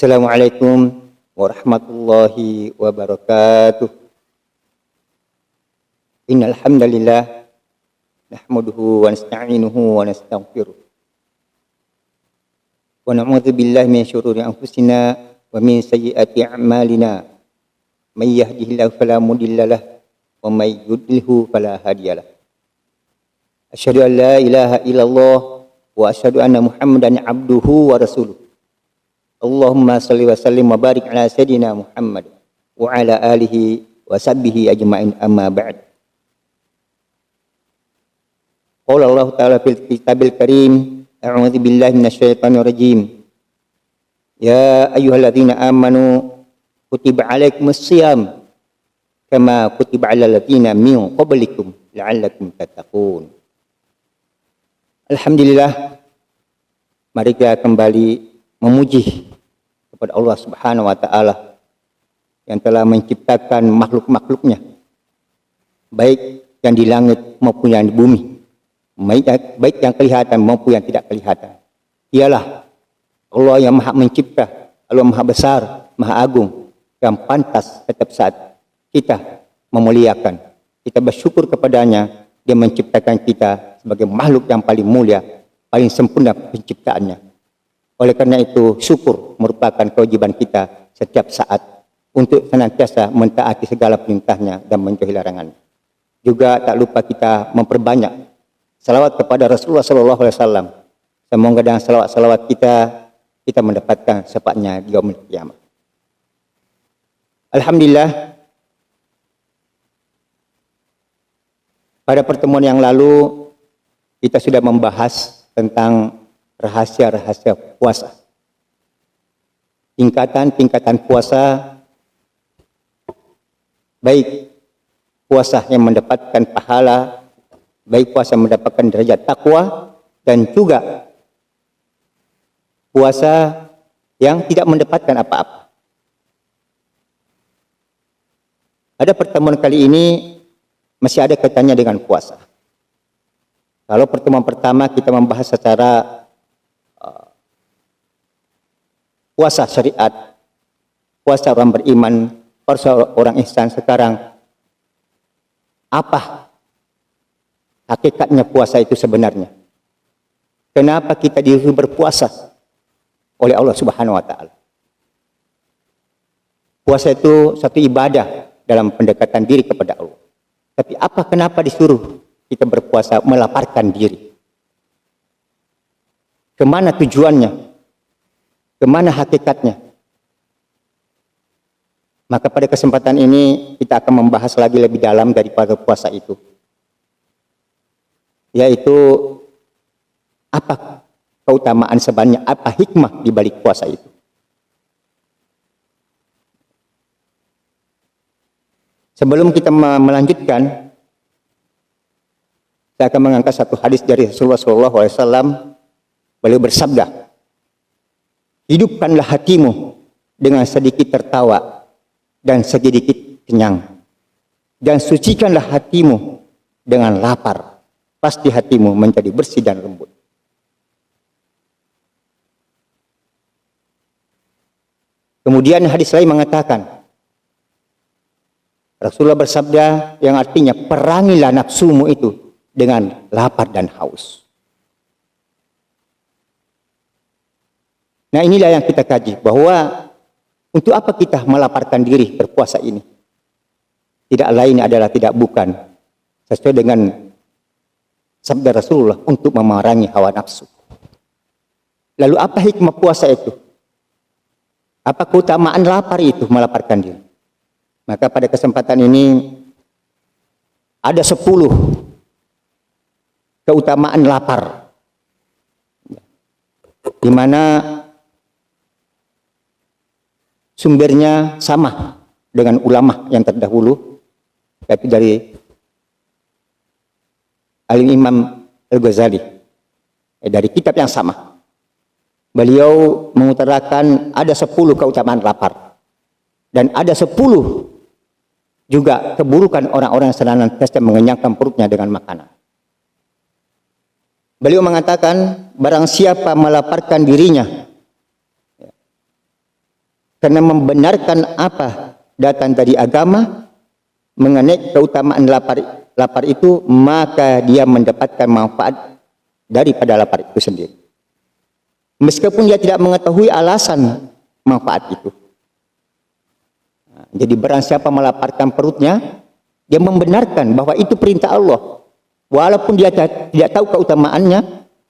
Assalamualaikum warahmatullahi wabarakatuh. Innal hamdalillah nahmaduhu wa nasta'inuhu wa nastaghfiruh. Wa na'udzu billahi min syururi anfusina wa min sayyiati a'malina. May yahdihillahu fala mudhillalah wa may yudlilhu fala hadiyalah. Asyhadu an la ilaha illallah wa asyhadu anna Muhammadan abduhu wa rasuluh. Allahumma salli wa sallim wa barik ala sayyidina Muhammad wa ala alihi wa sahbihi ajma'in, amma ba'd. Qala Allah ta'ala fil kitabil karim, a'udzu billahi minasyaitonir rajim. Ya ayyuhalladzina amanu kutiba alaikumus shiyam kama kutiba alal ladzina min qablikum la'allakum tattaqun. Alhamdulillah, mari kita kembali memuji kepada Allah Subhanahu wa taala yang telah menciptakan makhluk-makhluknya, baik yang di langit maupun yang di bumi, baik yang kelihatan maupun yang tidak kelihatan. Ialah Allah yang Maha Mencipta, Allah Maha Besar, Maha Agung, yang pantas setiap saat kita memuliakan, kita bersyukur kepadanya. Dia menciptakan kita sebagai makhluk yang paling mulia, paling sempurna penciptaannya. Oleh karena itu, syukur merupakan kewajiban kita setiap saat untuk senantiasa mentaati segala perintahnya dan menjauhi larangannya. Juga tak lupa kita memperbanyak salawat kepada Rasulullah SAW. Semoga dengan salawat-salawat kita mendapatkan syafaatnya di yaumil qiyamah. Alhamdulillah, pada pertemuan yang lalu kita sudah membahas tentang rahasia-rahasia puasa. Tingkatan-tingkatan puasa, baik puasa yang mendapatkan pahala, baik puasa yang mendapatkan derajat takwa, dan juga puasa yang tidak mendapatkan apa-apa. Pada pertemuan kali ini masih ada kaitannya dengan puasa. Kalau pertemuan pertama kita membahas secara puasa syariat, puasa orang beriman, puasa orang ihsan. Sekarang, apa hakikatnya puasa itu sebenarnya? Kenapa kita disuruh berpuasa oleh Allah Subhanahu wa taala? Puasa itu satu ibadah dalam pendekatan diri kepada Allah. Tapi kenapa disuruh kita berpuasa, melaparkan diri? Kemana tujuannya? Kemana hakikatnya? Maka pada kesempatan ini kita akan membahas lagi lebih dalam daripada puasa itu, yaitu apa keutamaan sebenarnya, apa hikmah di balik puasa itu. Sebelum kita melanjutkan, saya akan mengangkat satu hadis dari Rasulullah SAW. Beliau bersabda, hidupkanlah hatimu dengan sedikit tertawa dan sedikit kenyang, dan sucikanlah hatimu dengan lapar, pasti hatimu menjadi bersih dan lembut. Kemudian hadis lain mengatakan, Rasulullah bersabda yang artinya, perangilah nafsumu itu dengan lapar dan haus. Nah, inilah yang kita kaji, bahwa untuk apa kita melaparkan diri berpuasa ini? Tidak lain adalah bukan sesuai dengan sabda Rasulullah, untuk memerangi hawa nafsu. Lalu apa hikmah puasa itu? Apa keutamaan lapar itu, melaparkan diri? Maka pada kesempatan ini ada 10 keutamaan lapar, di mana sumbernya sama dengan ulama yang terdahulu, tapi dari Al-Imam Al-Ghazali, dari kitab yang sama. Beliau mengutarakan ada 10 keutamaan lapar, dan ada 10 juga keburukan orang-orang yang senantiasa mengenyangkan perutnya dengan makanan. Beliau mengatakan, barang siapa melaparkan dirinya karena membenarkan apa datang dari agama mengenai keutamaan lapar itu, maka dia mendapatkan manfaat daripada lapar itu sendiri. Meskipun dia tidak mengetahui alasan manfaat itu. Jadi barang siapa melaparkan perutnya, dia membenarkan bahwa itu perintah Allah. Walaupun dia tidak tahu keutamaannya,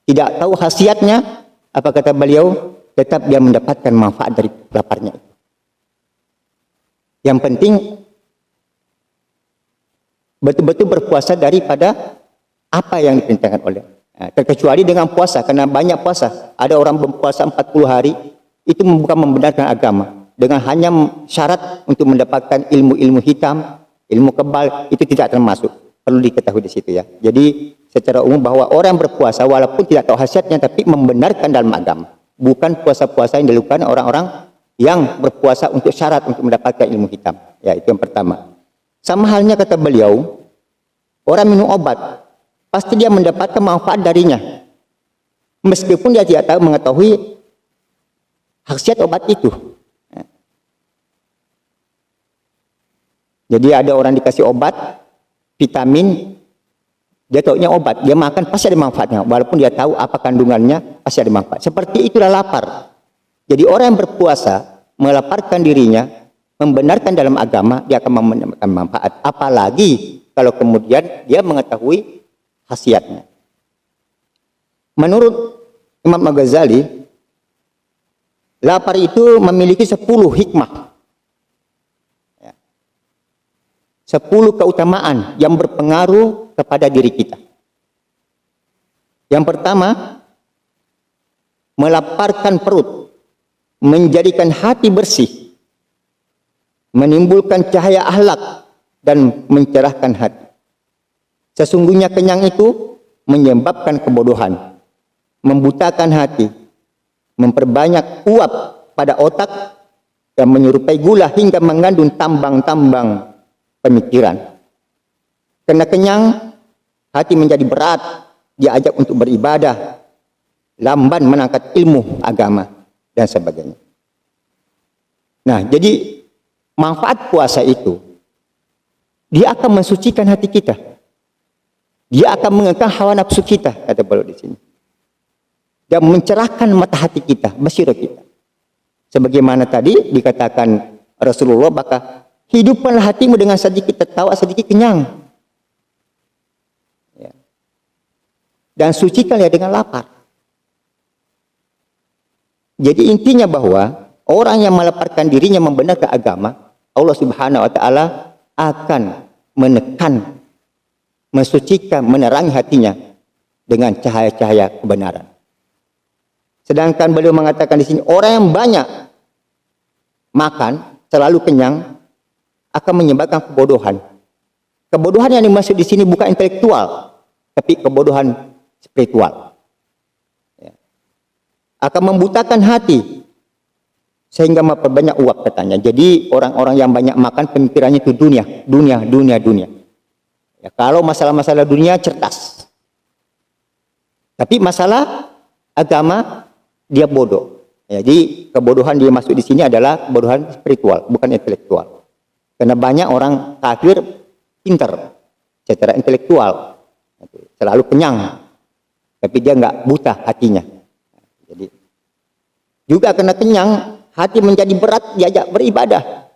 tidak tahu khasiatnya, apa kata beliau, tetap dia mendapatkan manfaat dari laparnya. Yang penting betul-betul berpuasa daripada apa yang diperintahkan oleh. Terkecuali dengan puasa, karena banyak puasa. Ada orang berpuasa 40 hari, itu bukan membenarkan agama. Dengan hanya syarat untuk mendapatkan ilmu-ilmu hitam, ilmu kebal, itu tidak termasuk. Perlu diketahui di situ ya. Jadi secara umum bahwa orang berpuasa walaupun tidak tahu khasiatnya, tapi membenarkan dalam agama. Bukan puasa-puasa yang dilakukan orang-orang yang berpuasa untuk syarat untuk mendapatkan ilmu hitam. Ya, itu yang pertama. Sama halnya kata beliau, orang minum obat, pasti dia mendapatkan manfaat darinya. Meskipun dia tidak tahu mengetahui khasiat obat itu. Jadi ada orang dikasih obat, vitamin, dia taunya obat, dia makan pasti ada manfaatnya. Walaupun dia tahu apa kandungannya, pasti ada manfaat. Seperti itulah lapar. Jadi orang yang berpuasa, melaparkan dirinya, membenarkan dalam agama, dia akan mendapatkan manfaat. Apalagi kalau kemudian dia mengetahui khasiatnya. Menurut Imam Al-Ghazali, lapar itu memiliki 10 hikmah. 10 keutamaan yang berpengaruh kepada diri kita. Yang pertama, melaparkan perut, menjadikan hati bersih, menimbulkan cahaya akhlak dan mencerahkan hati. Sesungguhnya kenyang itu menyebabkan kebodohan, membutakan hati, memperbanyak uap pada otak, dan menyerupai gula hingga mengandung tambang-tambang pemikiran. Karena kenyang, hati menjadi berat, diajak untuk beribadah, lamban menangkap ilmu agama, dan sebagainya. Nah, jadi manfaat puasa itu, dia akan mensucikan hati kita. Dia akan mengekang hawa nafsu kita, kata beliau di sini. Dan mencerahkan mata hati kita, basirah kita. Sebagaimana tadi dikatakan Rasulullah, maka hidupkanlah hatimu dengan sedikit tertawa, sedikit kenyang. Ya. Dan sucikanlah dengan lapar. Jadi intinya bahwa orang yang melaparkan dirinya membenarkan agama, Allah Subhanahu wa taala akan menekan, mensucikan, menerangi hatinya dengan cahaya-cahaya kebenaran. Sedangkan beliau mengatakan di sini, orang yang banyak makan, selalu kenyang, akan menyebabkan kebodohan. Kebodohan yang dimaksud di sini bukan intelektual, tapi kebodohan spiritual. Ya. Akan membutakan hati, sehingga memperbanyak uap katanya. Jadi orang-orang yang banyak makan pemikirannya itu dunia. Ya, kalau masalah-masalah dunia cerdas, tapi masalah agama dia bodoh. Ya, jadi kebodohan dia masuk di sini adalah kebodohan spiritual, bukan intelektual. Karena banyak orang kafir pintar secara intelektual, selalu kenyang, tapi dia nggak buta hatinya. Jadi juga karena kenyang, hati menjadi berat, diajak beribadah.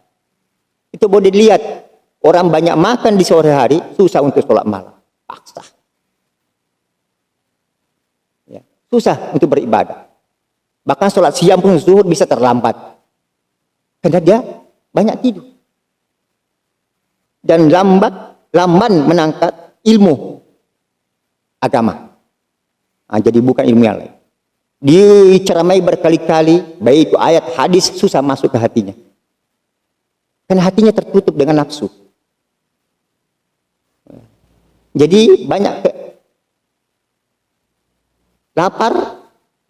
Itu boleh dilihat, orang banyak makan di sore hari, susah untuk sholat malam, paksa. Ya, susah untuk beribadah. Bahkan sholat siang pun zuhur bisa terlambat, karena dia banyak tidur. Dan lamban menangkap ilmu agama. Nah, jadi bukan ilmu yang lain. Diceramai berkali-kali, baik itu ayat, hadis, susah masuk ke hatinya. Karena hatinya tertutup dengan nafsu. Jadi banyak lapar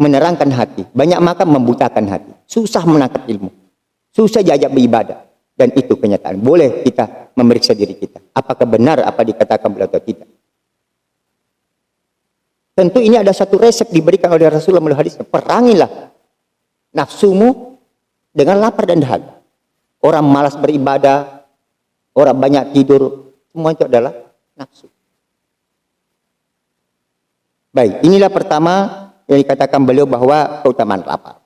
menerangkan hati, banyak makan membutakan hati, susah menangkap ilmu, susah diajak beribadah. Dan itu kenyataan. Boleh kita memeriksa diri kita, apakah benar apa dikatakan beliau atau tidak. Tentu ini ada satu resep diberikan oleh Rasulullah melalui hadis, perangilah nafsumu dengan lapar dan dahaga. Orang malas beribadah, orang banyak tidur, semua itu adalah nafsu. Baik, inilah pertama yang dikatakan beliau bahwa keutamaan lapar.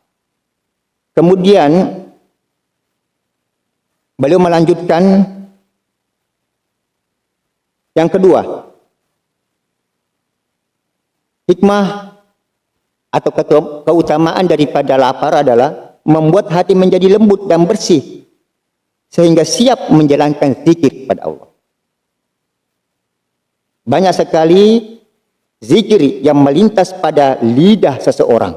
Kemudian beliau melanjutkan yang kedua, hikmah atau keutamaan daripada lapar adalah membuat hati menjadi lembut dan bersih sehingga siap menjalankan zikir kepada Allah. Banyak sekali zikir yang melintas pada lidah seseorang,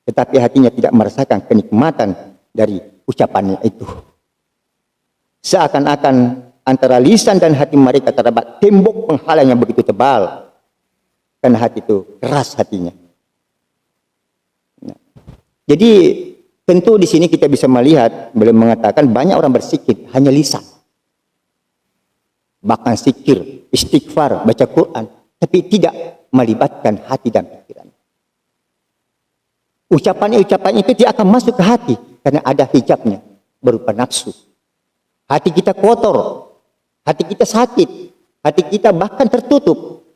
tetapi hatinya tidak merasakan kenikmatan dari ucapannya itu. Seakan-akan antara lisan dan hati mereka terdapat tembok penghalang yang begitu tebal, karena hati itu keras hatinya. Nah, jadi tentu di sini kita bisa melihat, beliau mengatakan banyak orang berzikir hanya lisan, bahkan zikir, istighfar, baca Quran, tapi tidak melibatkan hati dan pikiran. Ucapan itu tidak akan masuk ke hati karena ada hijabnya berupa nafsu. Hati kita kotor, hati kita sakit, hati kita bahkan tertutup.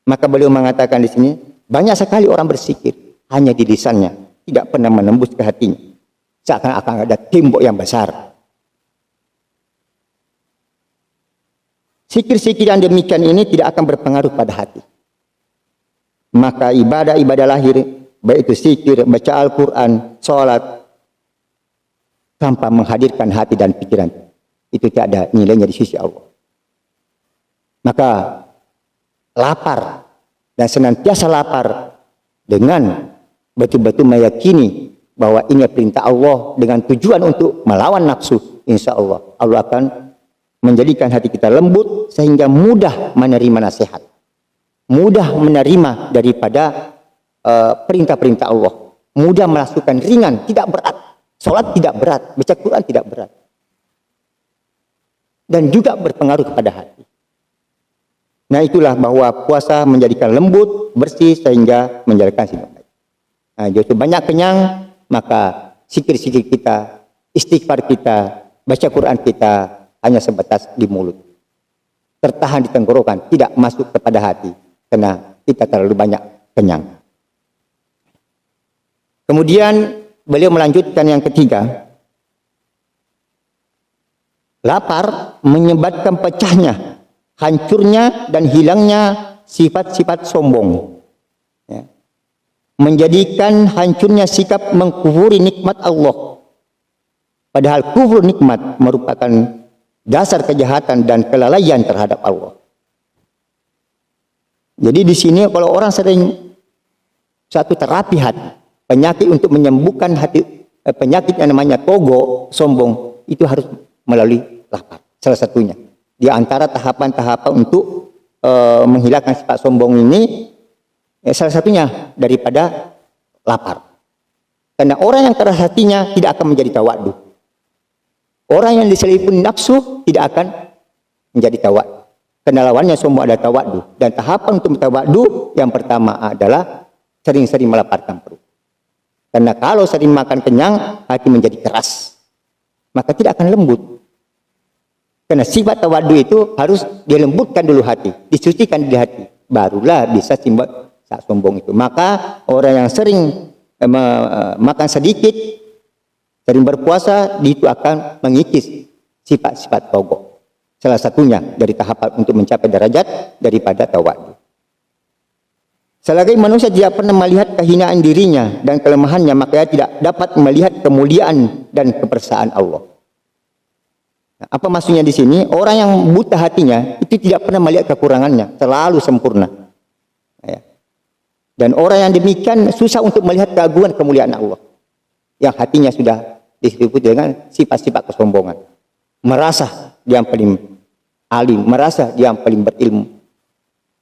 Maka beliau mengatakan di sini banyak sekali orang berzikir hanya di lisannya, tidak pernah menembus ke hatinya. Seakan-akan ada tembok yang besar. Zikir-zikir yang demikian ini tidak akan berpengaruh pada hati. Maka ibadah-ibadah lahir, baik itu zikir, baca Al-Quran, sholat, tanpa menghadirkan hati dan pikiran, itu tidak ada nilainya di sisi Allah. Maka lapar dan senantiasa lapar dengan betul-betul meyakini bahwa ini perintah Allah dengan tujuan untuk melawan nafsu, insya Allah Allah akan menjadikan hati kita lembut sehingga mudah menerima nasihat, mudah menerima daripada perintah-perintah Allah, mudah melakukan ringan, tidak berat. Sholat tidak berat, baca Quran tidak berat, dan juga berpengaruh kepada hati. Nah, itulah bahwa puasa menjadikan lembut, bersih sehingga menjalankan sinopati. Nah, jadi banyak kenyang, maka zikir-zikir kita, istighfar kita, baca Quran kita hanya sebatas di mulut, tertahan di tenggorokan, tidak masuk kepada hati karena kita terlalu banyak kenyang. Kemudian beliau melanjutkan yang ketiga, lapar menyebabkan pecahnya, hancurnya dan hilangnya sifat-sifat sombong, ya. Menjadikan hancurnya sikap mengkufuri nikmat Allah. Padahal kufur nikmat merupakan dasar kejahatan dan kelalaian terhadap Allah. Jadi di sini kalau orang sering satu terapi hati, penyakit untuk menyembuhkan hati, penyakit yang namanya togo, sombong, itu harus melalui lapar. Salah satunya. Di antara tahapan-tahapan untuk menghilangkan sifat sombong ini, salah satunya daripada lapar. Karena orang yang keras hatinya tidak akan menjadi tawadhu. Orang yang diseliputi nafsu tidak akan menjadi tawadhu. Karena lawannya sombong ada tawadhu. Dan tahapan untuk tawadhu yang pertama adalah sering-sering melaparkan perut. Karena kalau sering makan kenyang, hati menjadi keras, maka tidak akan lembut. Karena sifat tawadhu itu harus dilembutkan dulu hati, disucikan di hati, barulah bisa simbol saat sombong itu. Maka orang yang sering makan sedikit, sering berpuasa, itu akan mengikis sifat-sifat togo. Salah satunya dari tahapan untuk mencapai derajat daripada tawadhu. Selagi manusia tidak pernah melihat kehinaan dirinya dan kelemahannya, maka dia tidak dapat melihat kemuliaan dan kebersaan Allah. Nah, apa maksudnya di sini? Orang yang buta hatinya itu tidak pernah melihat kekurangannya, selalu sempurna. Ya. Dan orang yang demikian susah untuk melihat keagungan kemuliaan Allah, yang hatinya sudah diseliputi dengan sifat-sifat kesombongan. Merasa dia yang paling alim, merasa dia yang paling berilmu.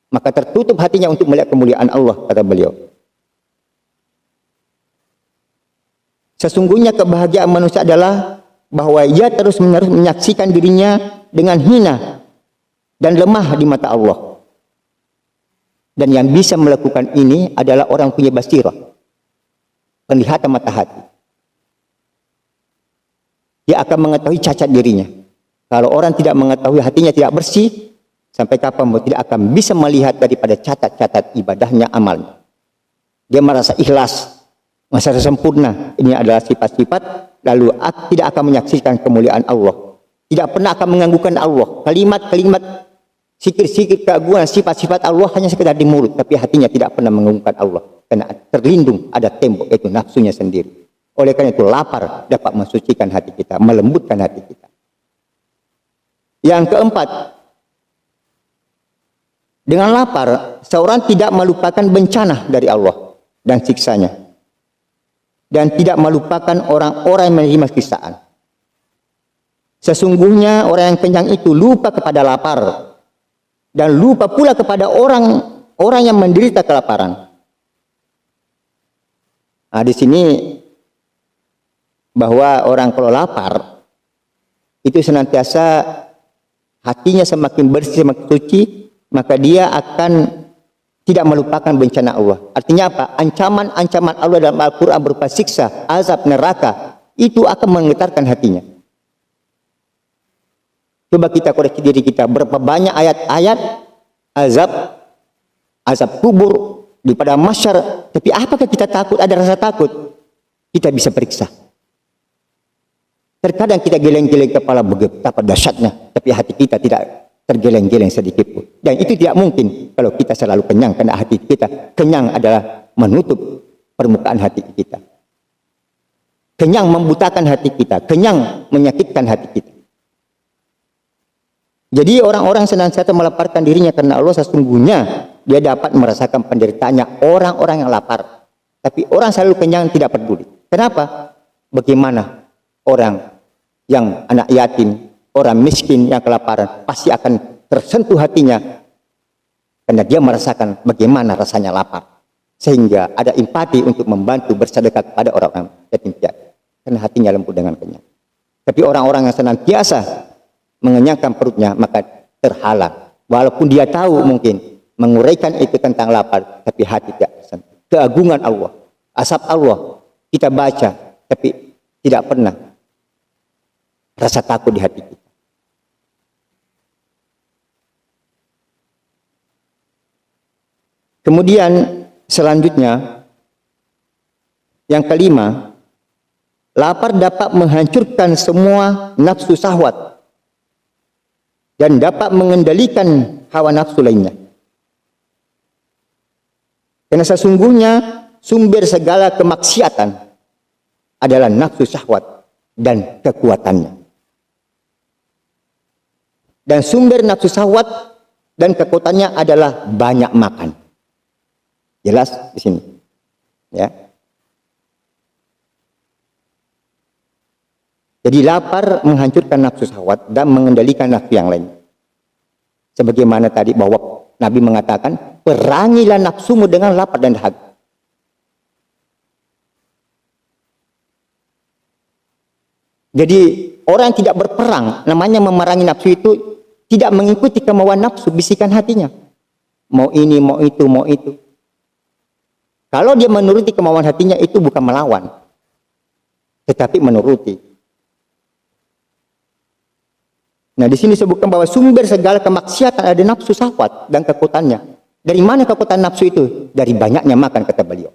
Maka tertutup hatinya untuk melihat kemuliaan Allah, kata beliau. Sesungguhnya kebahagiaan manusia adalah bahwa ia terus-menerus menyaksikan dirinya dengan hina dan lemah di mata Allah. Dan yang bisa melakukan ini adalah orang punya basirah, penglihatan mata hati. dia akan mengetahui cacat dirinya. Kalau orang tidak mengetahui, hatinya tidak bersih, sampai kapan pun tidak akan bisa melihat daripada cacat-cacat ibadahnya, amalnya. Dia merasa ikhlas, merasa sempurna. Ini adalah sifat-sifat, lalu tidak akan menyaksikan kemuliaan Allah. Tidak pernah akan mengganggukan Allah. Kalimat-kalimat, sikir-sikir keagungan, sifat-sifat Allah hanya sekedar di mulut, tapi hatinya tidak pernah mengagungkan Allah. Karena terlindung, ada tembok, itu nafsunya sendiri. Oleh karena itu lapar dapat mensucikan hati kita, melembutkan hati kita. Yang keempat, dengan lapar, seorang tidak melupakan bencana dari Allah dan siksanya. Dan tidak melupakan orang-orang yang menerima siksaan. Sesungguhnya orang yang kenyang itu lupa kepada lapar. Dan lupa pula kepada orang yang menderita kelaparan. Nah, di sini bahwa orang kalau lapar, itu senantiasa hatinya semakin bersih, semakin suci, maka dia akan tidak melupakan bencana Allah. Artinya apa? Ancaman-ancaman Allah dalam Al-Quran berupa siksa, azab, neraka, itu akan menggetarkan hatinya. Coba kita koreksi diri kita, berapa banyak ayat-ayat azab kubur di pada mahsyar, tapi apakah kita takut, ada rasa takut? Kita bisa periksa. Terkadang kita geleng-geleng kepala, betapa dahsyatnya, tapi hati kita tidak tergeleng-geleng sedikit pun. Dan itu tidak mungkin kalau kita selalu kenyang, karena hati kita kenyang adalah menutup permukaan hati kita. Kenyang membutakan hati kita, kenyang menyakitkan hati kita. Jadi orang-orang senantiasa melaparkan dirinya karena Allah, sesungguhnya dia dapat merasakan penderitaannya orang-orang yang lapar. Tapi orang selalu kenyang tidak peduli. Kenapa? Bagaimana orang yang anak yatim, orang miskin yang kelaparan, pasti akan tersentuh hatinya karena dia merasakan bagaimana rasanya lapar, sehingga ada empati untuk membantu bersedekah kepada orang-orang yatim piatu karena hatinya lembut dengan kenyang. Tapi orang-orang yang senantiasa mengenyangkan perutnya, maka terhalang, walaupun dia tahu mungkin menguraikan itu tentang lapar, tapi hati tidak tersentuh. Keagungan Allah, asap Allah kita baca, tapi tidak pernah rasa takut di hati kita. Kemudian selanjutnya, yang kelima, lapar dapat menghancurkan semua nafsu syahwat dan dapat mengendalikan hawa nafsu lainnya. Karena sesungguhnya sumber segala kemaksiatan adalah nafsu syahwat dan kekuatannya. Dan sumber nafsu syahwat dan kekuatannya adalah banyak makan. Jelas di sini, ya. Jadi lapar menghancurkan nafsu syahwat dan mengendalikan nafsu yang lain. Sebagaimana tadi bahwa Nabi mengatakan, perangilah nafsumu dengan lapar dan dahaga. Jadi orang yang tidak berperang, namanya memerangi nafsu itu tidak mengikuti kemauan nafsu, bisikan hatinya. Mau ini, mau itu, mau itu. Kalau dia menuruti kemauan hatinya, itu bukan melawan, tetapi menuruti. Nah, di sini disebutkan bahwa sumber segala kemaksiatan ada nafsu syahwat dan kekuatannya. Dari mana kekuatan nafsu itu? Dari banyaknya makan, kata beliau.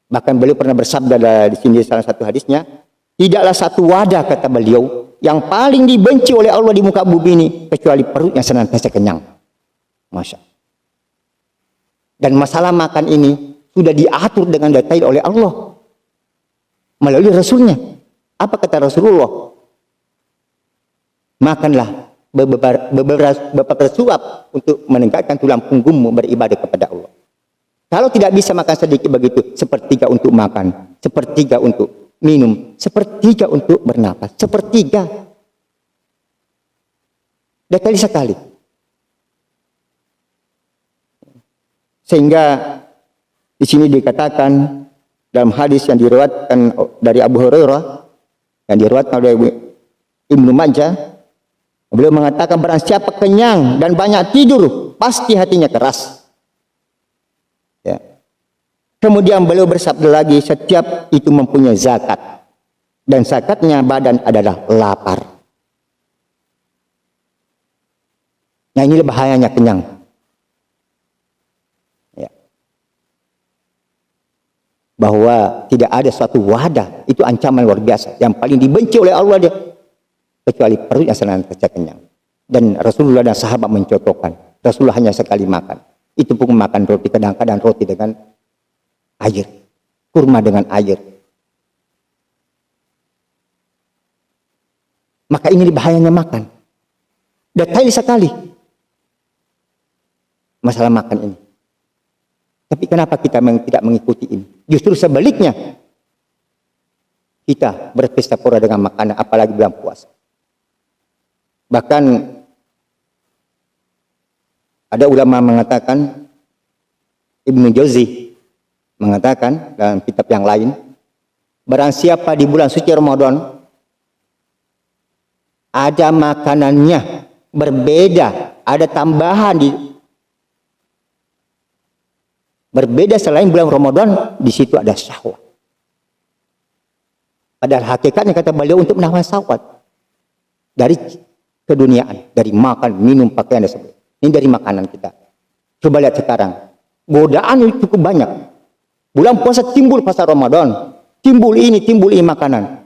Bahkan beliau pernah bersabda di sini salah satu hadisnya, tidaklah satu wadah, kata beliau, yang paling dibenci oleh Allah di muka bumi ini kecuali perut yang senantiasa kenyang. Masya. Dan masalah makan ini sudah diatur dengan detail oleh Allah melalui Rasulnya. Apa kata Rasulullah? Makanlah beberapa suap untuk menegakkan tulang punggungmu beribadah kepada Allah. Kalau tidak bisa makan sedikit begitu, sepertiga untuk makan, sepertiga untuk minum, sepertiga untuk bernapas, sepertiga. Detail sekali. Sehingga di sini dikatakan dalam hadis yang diriwayatkan dari Abu Hurairah, yang diriwayatkan oleh Ibnu Majah, beliau mengatakan, barang siapa kenyang dan banyak tidur, pasti hatinya keras. Ya. Kemudian beliau bersabda lagi, setiap itu mempunyai zakat. Dan sakatnya badan adalah lapar. Nah, inilah bahayanya kenyang. Ya. Bahwa tidak ada suatu wadah, itu ancaman luar biasa. Yang paling dibenci oleh Allah dia, kecuali perut yang senantiasa kenyang. Dan Rasulullah dan sahabat mencontohkan, Rasulullah hanya sekali makan. Itu pun makan roti, kadang-kadang roti dengan air, kurma dengan air. Maka ini bahayanya makan. Detail sekali masalah makan ini. Tapi kenapa kita tidak mengikuti ini? Justru sebaliknya, kita berpesta pora dengan makanan, apalagi bulan puasa. Bahkan ada ulama mengatakan, Ibnu Jauzi mengatakan dalam kitab yang lain, barang siapa di bulan suci Ramadan ada makanannya berbeda, ada tambahan berbeda selain bulan Ramadan, di situ ada syahwat. Padahal hakikatnya kata beliau untuk menahan syahwat dari keduniaan, dari makan, minum, pakaian dan sebagainya. Ini dari makanan kita. Coba lihat sekarang, godaan itu cukup banyak. Bulan puasa timbul pasar Ramadan, timbul ini makanan.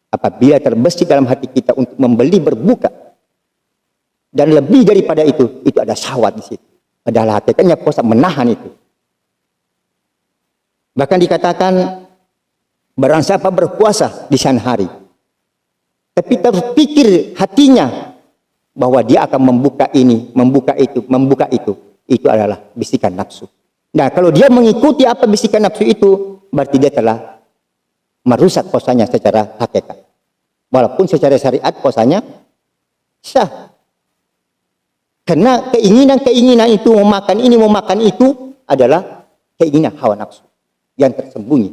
Apabila terbesit dalam hati kita untuk membeli berbuka, dan lebih daripada itu ada syahwat di situ. Padahal hakikatnya puasa menahan itu. Bahkan dikatakan barang siapa berpuasa di siang hari, tapi terpikir hatinya bahwa dia akan membuka ini, membuka itu adalah bisikan nafsu. Nah, kalau dia mengikuti apa bisikan nafsu itu, berarti dia telah merusak puasanya secara hakikat. Walaupun secara syariat puasanya sah. Karena keinginan itu, mau makan ini, mau makan itu adalah keinginan hawa nafsu yang tersembunyi.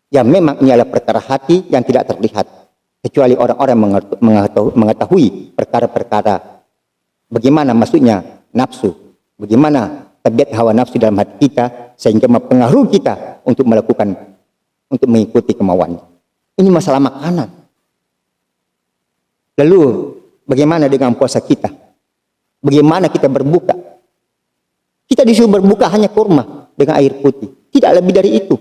Yang memang ini adalah perkara hati yang tidak terlihat. Kecuali orang-orang mengetahui perkara-perkara bagaimana maksudnya nafsu, bagaimana tabiat hawa nafsu dalam hati kita, sehingga mempengaruhi kita untuk mengikuti kemauannya. Ini masalah makanan. Lalu bagaimana dengan puasa kita? Bagaimana kita berbuka? Kita disuruh berbuka hanya kurma dengan air putih, tidak lebih dari itu.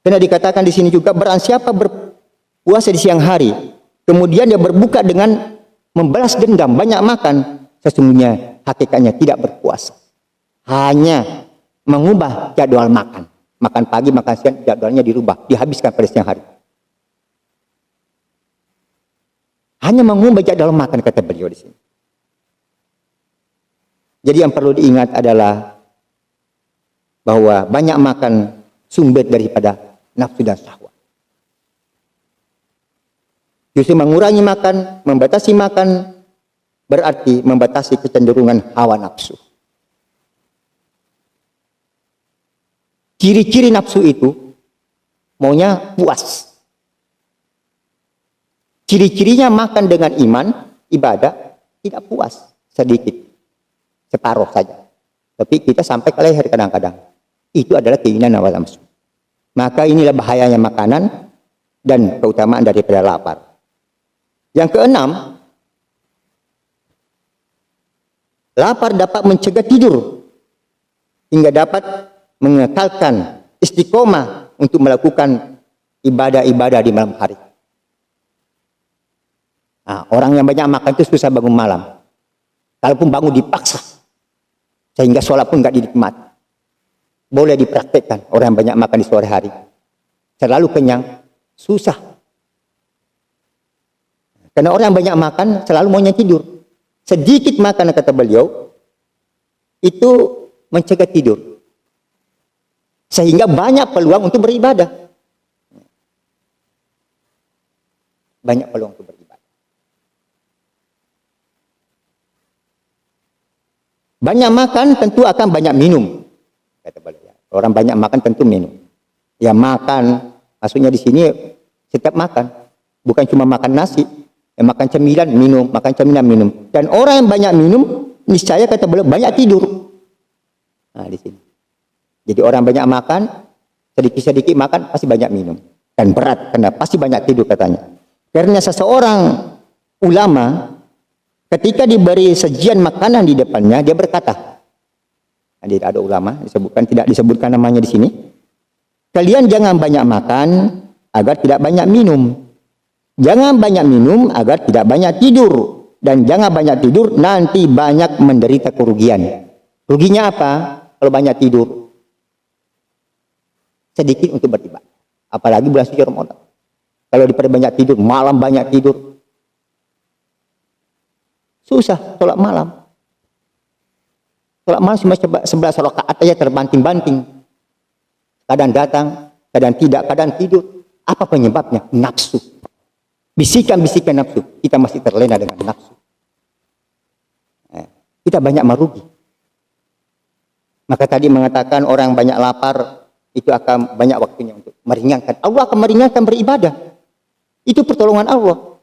Karena dikatakan di sini juga, barang siapa berpuasa di siang hari, kemudian dia berbuka dengan membalas dendam, banyak makan, sesungguhnya hakikatnya tidak berpuasa. Hanya mengubah jadwal makan. Makan pagi, makan siang, jadwalnya dirubah, dihabiskan pada siang hari. Hanya mengubah jadwal makan, kata beliau di sini. Jadi yang perlu diingat adalah bahwa banyak makan sumber daripada nafsu dan syahwat. Justru mengurangi makan, membatasi makan, berarti membatasi kecenderungan hawa nafsu. Ciri-ciri nafsu itu maunya puas. Ciri-cirinya makan dengan iman, ibadah, tidak puas, sedikit, separuh saja. Tapi kita sampai ke leher kadang-kadang. Itu adalah keinginan hawa nafsu. Maka inilah bahayanya makanan dan keutamaan daripada lapar. Yang keenam, lapar dapat mencegah tidur hingga dapat mengekalkan istiqomah untuk melakukan ibadah-ibadah di malam hari. Nah, orang yang banyak makan itu susah bangun malam. Kalaupun bangun dipaksa, sehingga sholat pun nggak dinikmati. Boleh dipraktekkan orang yang banyak makan di sore hari. Terlalu kenyang, susah. Karena orang yang banyak makan selalu maunya tidur. Sedikit makan, kata beliau, itu mencegah tidur. Sehingga banyak peluang untuk beribadah. Banyak peluang untuk beribadah. Banyak makan tentu akan banyak minum, kata beliau. Orang banyak makan tentu minum. Ya makan, maksudnya di sini setiap makan, bukan cuma makan nasi, ya makan cemilan minum, makan cemilan minum. Dan orang yang banyak minum, niscaya kata beliau banyak tidur. Nah di sini. Jadi orang banyak makan, sedikit-sedikit makan pasti banyak minum. dan berat karena pasti banyak tidur katanya. Karena seseorang ulama ketika diberi sajian makanan di depannya, dia berkata, ada ulama disebutkan, tidak disebutkan namanya di sini, kalian jangan banyak makan agar tidak banyak minum. Jangan banyak minum agar tidak banyak tidur. Dan jangan banyak tidur, nanti banyak menderita kerugian. Ruginya apa? Kalau banyak tidur, sedikit untuk beribadah. Apalagi bulan suci Ramadan. Kalau daripada banyak tidur, malam banyak tidur, susah sholat malam. Sholat malam cuma 11 rakaat aja terbanting-banting. Kadang datang, kadang tidak, kadang tidur. Apa penyebabnya? Nafsu. Bisikan-bisikan nafsu. Kita masih terlena dengan nafsu. Kita banyak merugi. Maka tadi mengatakan orang banyak lapar, itu akan banyak waktunya untuk meringankan. Allah akan meringankan beribadah. Itu pertolongan Allah.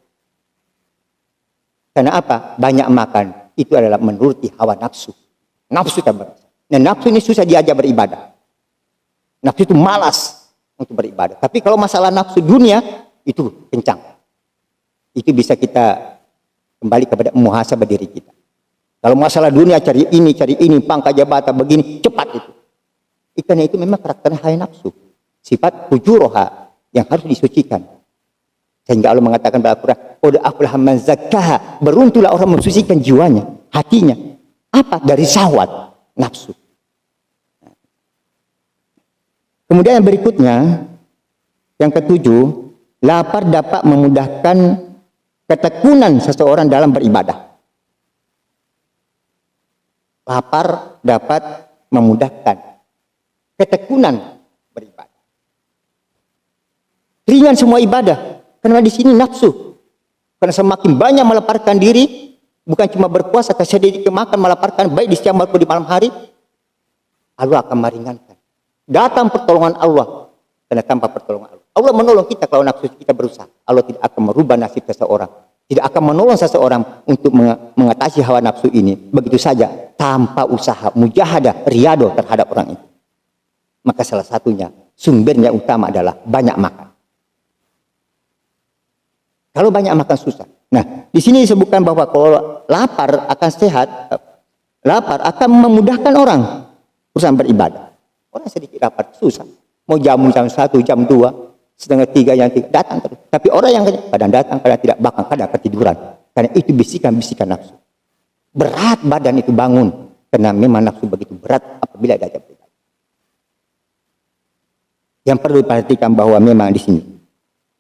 Karena apa? Banyak makan. Itu adalah menuruti hawa nafsu. Nafsu tambah. Dan nafsu ini susah diajak beribadah. Nafsu itu malas untuk beribadah. Tapi kalau masalah nafsu dunia, itu kencang. Itu bisa kita kembali kepada muhasabah diri kita. Kalau masalah dunia cari ini, pangkat jabatan begini, cepat itu. Karena itu memang karakternya hawa nafsu. Sifat fujuroha yang harus disucikan. Sehingga Allah mengatakan dalam Al-Quran, "Qad aflaha man zakkaha." Beruntunglah orang mensucikan jiwanya, hatinya. Apa? Dari syahwat, nafsu. Kemudian yang berikutnya, yang ketujuh, lapar dapat memudahkan ketekunan seseorang dalam beribadah. Lapar dapat memudahkan ketekunan beribadah. Ringan semua ibadah, karena di sini nafsu. Karena semakin banyak melaparkan diri, bukan cuma berpuasa, sedikit makan melaparkan, baik di siang maupun di malam hari, Allah akan meringankan. Datang pertolongan Allah, karena tanpa pertolongan Allah, Allah menolong kita kalau nafsu kita berusaha. Allah tidak akan merubah nasib seseorang. Tidak akan menolong seseorang untuk mengatasi hawa nafsu ini. Begitu saja, tanpa usaha, mujahadah, riyado terhadap orang itu. Maka salah satunya, sumbernya utama adalah banyak makan. Kalau banyak makan susah. Nah, di sini disebutkan bahwa kalau lapar akan sehat, lapar akan memudahkan orang urusan beribadah. Orang sedikit lapar, susah. Mau jam 1, jam 2, setengah 3, yang 3, datang terus. Tapi orang yang kadang datang, kadang tidak, bahkan kadang ketiduran. Karena itu bisikan-bisikan nafsu. Berat badan itu bangun. Karena memang nafsu begitu berat apabila diajak beribadah. Yang perlu diperhatikan bahwa memang di sini.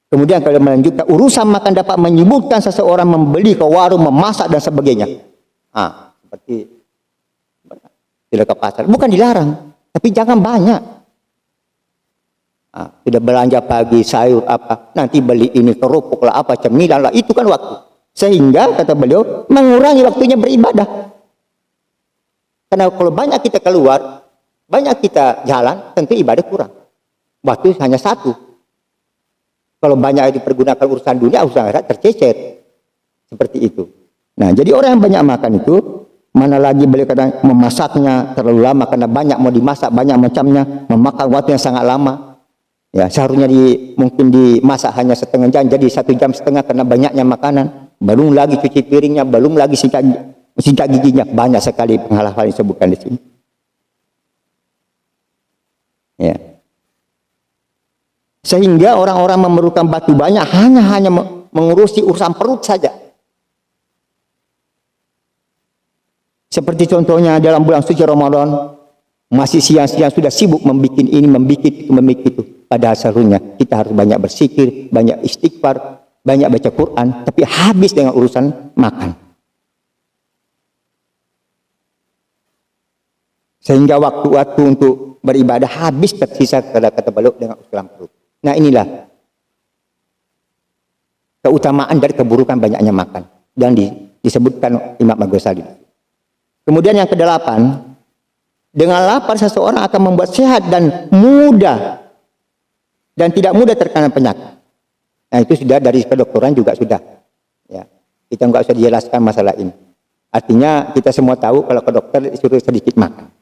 Kemudian kalau melanjutkan, urusan makan dapat menyibukkan seseorang membeli ke warung, memasak dan sebagainya. Seperti tidak ke pasar. Bukan dilarang, tapi jangan banyak. Sudah belanja pagi, sayur apa, nanti beli ini, kerupuk lah, apa, cemilan lah, itu kan waktu. Sehingga, kata beliau, mengurangi waktunya beribadah. Karena kalau banyak kita keluar, banyak kita jalan, tentu ibadah kurang. Waktu hanya satu. Kalau banyak dipergunakan urusan dunia, urusan akhirat tercecer. Seperti itu. Nah, jadi orang yang banyak makan itu, mana lagi beliau kata memasaknya terlalu lama, karena banyak mau dimasak, banyak macamnya, memakan waktu yang sangat lama. Ya, seharusnya mungkin dimasak hanya setengah jam, jadi 1,5 jam karena banyaknya makanan. Belum lagi cuci piringnya, belum lagi sikat giginya. Banyak sekali hal-hal yang disebutkan di sini. Ya. Sehingga orang-orang memerlukan batu banyak hanya mengurusi urusan perut saja. Seperti contohnya dalam bulan suci Ramadan, masih siang-siang sudah sibuk membuat ini, membuat itu. Padahal seharusnya kita harus banyak bersikir, banyak istighfar, banyak baca Quran, tapi habis dengan urusan makan. Sehingga waktu-waktu untuk beribadah habis tersisa, kata beliau, dengan urusan perut. Nah, inilah keutamaan dari keburukan banyaknya makan dan disebutkan Imam Al-Ghazali. Kemudian yang kedelapan, dengan lapar seseorang akan membuat sehat dan mudah dan tidak mudah terkena penyakit. Nah, itu sudah dari kedokteran juga sudah. Ya, kita nggak usah dijelaskan masalah ini. Artinya kita semua tahu kalau ke dokter disuruh sedikit makan.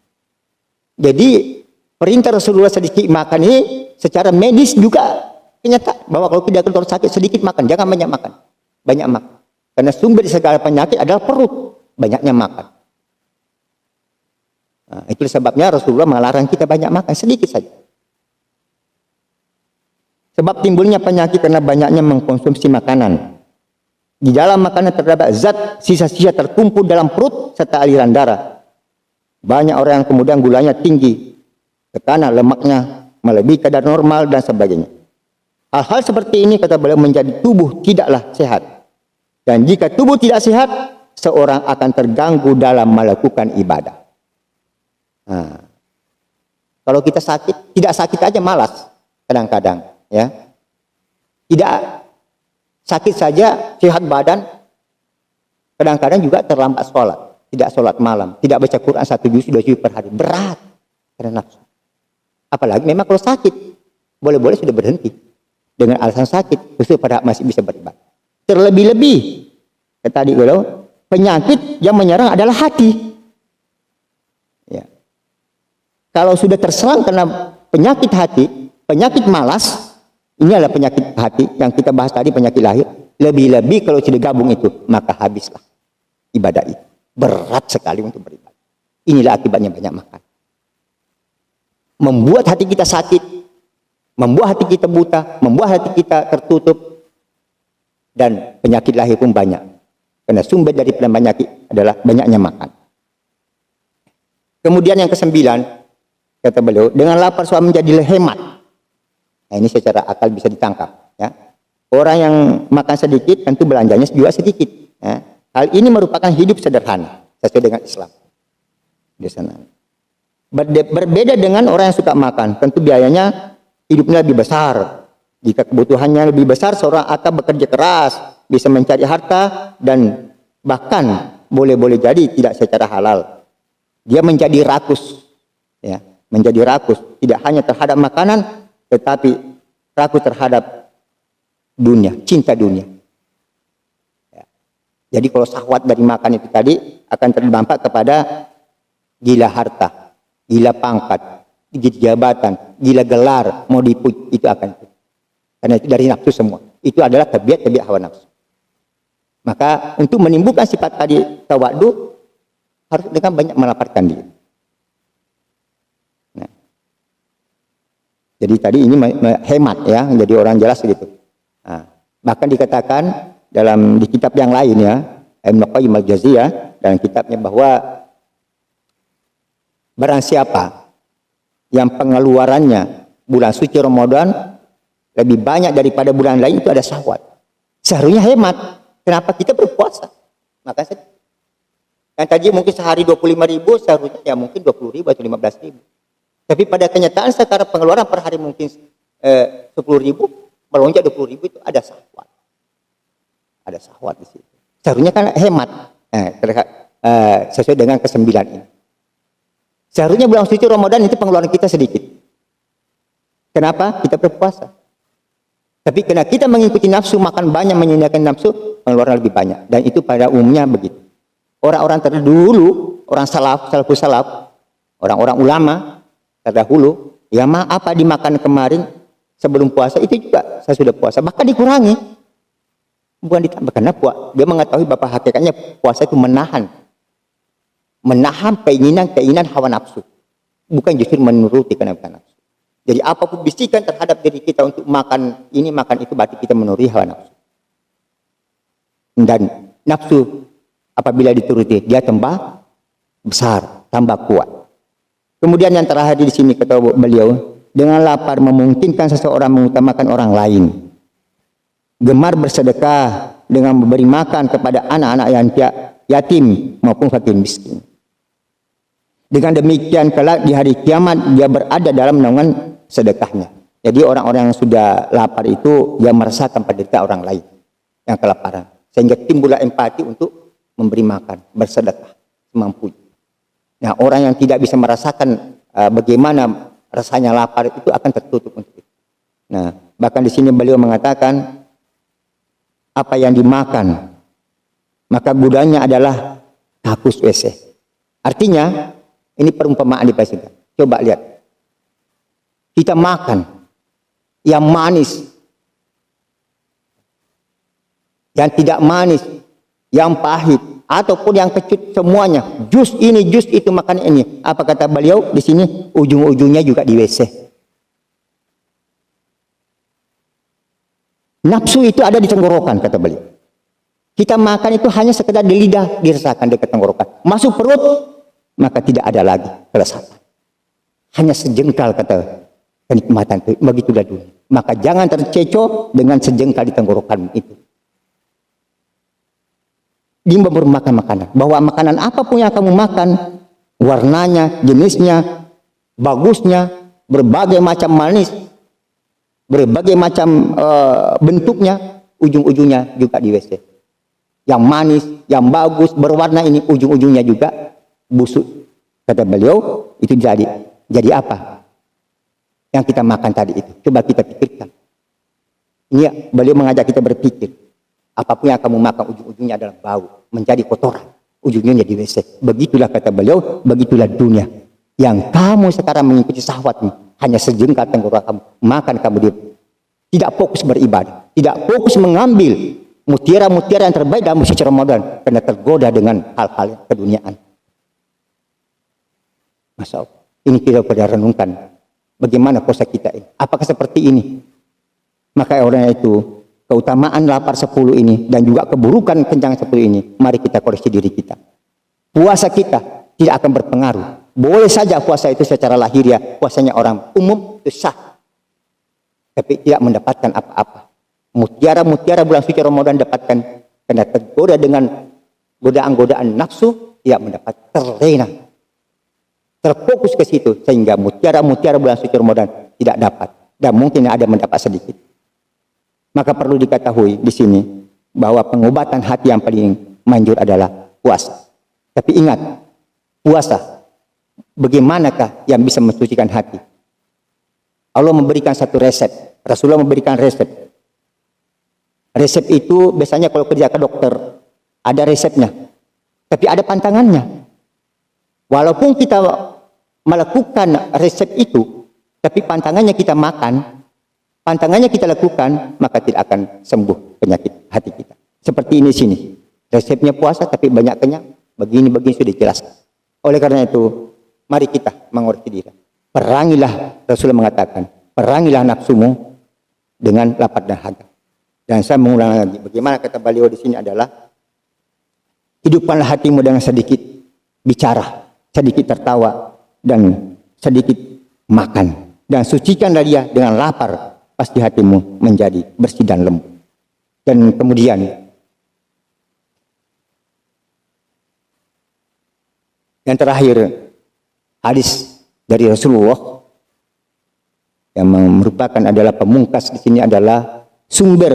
Jadi perintah Rasulullah sedikit makan ini secara medis juga Kenyataan bahwa kalau tidak keluar sakit sedikit makan, jangan banyak makan. Banyak makan. Karena sumber segala penyakit adalah perut, banyaknya makan. Nah, itu sebabnya Rasulullah melarang kita banyak makan, sedikit saja. Sebab timbulnya penyakit karena banyaknya mengkonsumsi makanan. Di dalam makanan terdapat zat sisa-sisa terkumpul dalam perut serta aliran darah. Banyak orang yang kemudian gulanya tinggi, tekanan lemaknya melebihi kadar normal dan sebagainya. Hal-hal seperti ini kata beliau menjadi tubuh tidaklah sehat. Dan jika tubuh tidak sehat, seorang akan terganggu dalam melakukan ibadah. Nah, kalau kita sakit, tidak sakit aja malas kadang-kadang, ya. Tidak sakit saja, sehat badan, kadang-kadang juga terlambat sholat, tidak sholat malam, tidak baca Quran 1 juz 2 juz per hari, berat karena nafsu. Apalagi memang kalau sakit, boleh-boleh sudah berhenti dengan alasan sakit, khusus pada masih bisa beribadah. Terlebih-lebih, tadi beliau, penyakit yang menyerang adalah hati. Ya. Kalau sudah terserang karena penyakit hati, penyakit malas, ini adalah penyakit hati yang kita bahas tadi, penyakit lahir. Lebih-lebih kalau sudah gabung itu, maka habislah ibadah itu. Berat sekali untuk beribadah. Inilah akibatnya banyak makan. Membuat hati kita sakit, membuat hati kita buta, membuat hati kita tertutup, dan penyakit lahir pun banyak. Karena sumber dari penyakit adalah banyaknya makan. Kemudian yang kesembilan, kata beliau, dengan lapar seorang menjadi hemat. Nah, ini secara akal bisa ditangkap. Ya. Orang yang makan sedikit tentu belanjanya juga sedikit. Ya. Hal ini merupakan hidup sederhana sesuai dengan Islam. Di sana. Berbeda dengan orang yang suka makan, tentu biayanya hidupnya lebih besar. Jika kebutuhannya lebih besar, seorang akan bekerja keras, bisa mencari harta, dan bahkan boleh-boleh jadi tidak secara halal. Dia menjadi rakus, ya, menjadi rakus tidak hanya terhadap makanan, tetapi rakus terhadap dunia, cinta dunia. Ya. Jadi kalau syahwat dari makan itu tadi akan terdampak kepada gila harta, gila pangkat, gila jabatan, gila gelar, mau dipuji, itu akan itu. Karena itu dari nafsu semua. Itu adalah tabiat hawa nafsu. Maka untuk menimbulkan sifat tadi tawadu, harus dengan banyak melaparkan diri. Nah. Jadi tadi ini hemat, ya, jadi orang jelas gitu. Nah, bahkan dikatakan di kitab yang lain, ya, Ibnu Qayyim al-Jauziyah dalam kitabnya, bahwa barang siapa yang pengeluarannya bulan suci Ramadan lebih banyak daripada bulan lain, itu ada syahwat. Seharusnya hemat. Kenapa kita berpuasa? Maka yang tadi mungkin sehari 25.000, seharusnya ya mungkin 20.000 atau 15.000. Tapi pada kenyataan sekarang pengeluaran per hari mungkin 10.000, melonjak 20.000, itu ada syahwat. Ada syahwat di situ. Seharusnya kan hemat. Sesuai dengan kesembilan ini. Seharusnya bulan suci Ramadan itu pengeluaran kita sedikit. Kenapa? Kita berpuasa. Tapi karena kita mengikuti nafsu, makan banyak, menyediakan nafsu, pengeluaran lebih banyak. Dan itu pada umumnya begitu. Orang-orang terdahulu, orang salafus salaf, orang-orang ulama terdahulu, ya apa dimakan kemarin sebelum puasa, itu juga saya sudah puasa. Bahkan dikurangi. Bukan ditambah. Karena dia mengetahui bahwa hakikatnya puasa itu menahan keinginan hawa nafsu. Bukan justru menuruti kenafsu. Jadi apapun bisikan terhadap diri kita untuk makan ini, makan itu, berarti kita menuruti hawa nafsu. Dan nafsu apabila dituruti, dia tambah besar, tambah kuat. Kemudian yang terakhir di sini kata beliau, dengan lapar memungkinkan seseorang mengutamakan orang lain. Gemar bersedekah dengan memberi makan kepada anak-anak yang yatim maupun fakir miskin. Dengan demikian kelak di hari kiamat dia berada dalam naungan sedekahnya. Jadi orang-orang yang sudah lapar itu dia merasakan penderitaan orang lain yang kelaparan, sehingga timbullah empati untuk memberi makan, bersedekah semampunya. Nah, orang yang tidak bisa merasakan bagaimana rasanya lapar itu akan tertutup untuk itu. Nah, bahkan di sini beliau mengatakan apa yang dimakan maka gudangnya adalah kapus WC. Artinya ini perumpamaan dipasangkan. Coba lihat. Kita makan yang manis, yang tidak manis, yang pahit, ataupun yang kecut, semuanya. Jus ini, jus itu, makan ini. Apa kata beliau di sini? Ujung-ujungnya juga di WC. Nafsu itu ada di tenggorokan, kata beliau. Kita makan itu hanya sekedar di lidah, dirasakan dekat tenggorokan. Masuk perut, maka tidak ada lagi kelezatan. Hanya sejengkal, kata kenikmatan itu. Begitulah dunia. Maka jangan tercecoh dengan sejengkal di tenggorokan itu. Dia makan makanan. Bahwa makanan apapun yang kamu makan, warnanya, jenisnya, bagusnya, berbagai macam manis, berbagai macam bentuknya, ujung-ujungnya juga di WC. Yang manis, yang bagus, berwarna ini, ujung-ujungnya juga busuk. Kata beliau, itu jadi apa? Yang kita makan tadi itu. Coba kita pikirkan. Ini beliau mengajak kita berpikir. Apapun yang kamu makan, ujung-ujungnya adalah bau, menjadi kotoran, ujungnya jadi WC. Begitulah kata beliau, begitulah dunia. Yang kamu sekarang mengikuti syahwatmu, hanya sejengkal tenggorokan kamu, makan kamu tidak fokus beribadah, tidak fokus mengambil mutiara-mutiara yang terbaik dalam suci Ramadan, karena tergoda dengan hal-hal keduniaan. Masya Allah, ini kita pada renungkan, bagaimana puasa kita ini, apakah seperti ini? Maka orangnya itu, keutamaan lapar 10 ini dan juga keburukan kencang 10 ini, mari kita koreksi diri kita. Puasa kita tidak akan berpengaruh. Boleh saja puasa itu secara lahiriah, puasanya orang umum itu sah, tapi tidak mendapatkan apa-apa. Mutiara-mutiara bulan suci Ramadan dapatkan karena tergoda dengan godaan-godaan nafsu, tidak mendapat, terlena, terfokus ke situ, sehingga mutiara-mutiara bulan suci Ramadan tidak dapat, dan mungkin ada mendapat sedikit. Maka perlu diketahui di sini bahwa pengobatan hati yang paling manjur adalah puasa. Tapi ingat, puasa bagaimanakah yang bisa mensucikan hati? Allah memberikan satu resep, Rasulullah memberikan resep. Resep itu biasanya kalau kerja ke dokter ada resepnya, tapi ada pantangannya. Walaupun kita melakukan resep itu, tapi pantangannya kita makan, pantangannya kita lakukan, maka tidak akan sembuh penyakit hati kita. Seperti ini sini. Resepnya puasa tapi banyak kenyang. Begini-begini sudah dijelaskan. Oleh karena itu, mari kita mengoreksi diri. Perangilah, Rasulullah mengatakan, perangilah nafsumu dengan lapar dan haga. Dan saya mengulang lagi, bagaimana kata beliau di sini adalah, hidupkanlah hatimu dengan sedikit bicara, sedikit tertawa, dan sedikit makan. Dan sucikanlah dia dengan lapar, pasti hatimu menjadi bersih dan lembut. Dan kemudian yang terakhir, hadis dari Rasulullah yang merupakan adalah pemungkas di sini adalah sumber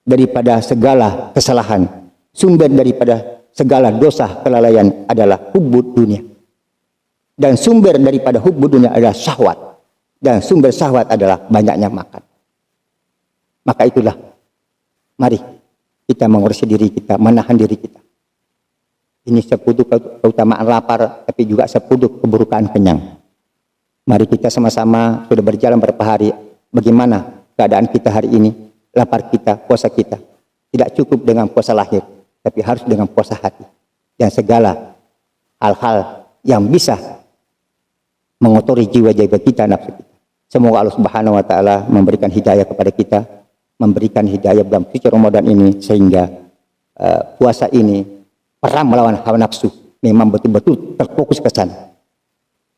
daripada segala kesalahan, sumber daripada segala dosa kelalaian adalah hubbud dunia. Dan sumber daripada hubbud dunia adalah syahwat. Dan sumber syahwat adalah banyaknya makan. Maka itulah, mari kita mengurusi diri kita, menahan diri kita. Ini sepuduk keutamaan lapar, tapi juga sepuduk keburukan kenyang. Mari kita sama-sama sudah berjalan berapa hari, bagaimana keadaan kita hari ini, lapar kita, puasa kita. Tidak cukup dengan puasa lahir, tapi harus dengan puasa hati. Dan segala hal-hal yang bisa mengotori jiwa-jiwa kita, nafsu kita. Semoga Allah Subhanahu wa Ta'ala memberikan hidayah kepada kita, memberikan hidayah dalam suci Ramadan ini, sehingga puasa ini perang melawan hawa nafsu memang betul-betul terfokus ke sana.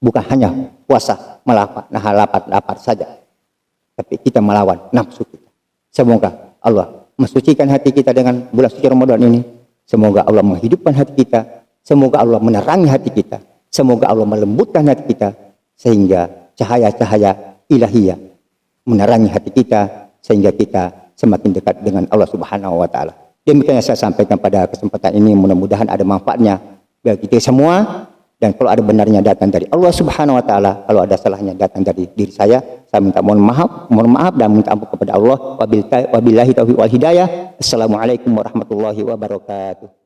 Bukan hanya puasa lapar saja, tapi kita melawan nafsu kita. Semoga Allah mensucikan hati kita dengan bulan suci Ramadan ini. Semoga Allah menghidupkan hati kita. Semoga Allah menerangi hati kita. Semoga Allah melembutkan hati kita, sehingga cahaya-cahaya ilahiyah menerangi hati kita, sehingga kita semakin dekat dengan Allah Subhanahu wa Ta'ala. Demikian yang saya sampaikan pada kesempatan ini, mudah-mudahan ada manfaatnya bagi kita semua. Dan kalau ada benarnya datang dari Allah Subhanahu wa Ta'ala, kalau ada salahnya datang dari diri saya minta mohon maaf dan minta ampun kepada Allah. Wabillahi taufiq wal hidayah. Assalamualaikum warahmatullahi wabarakatuh.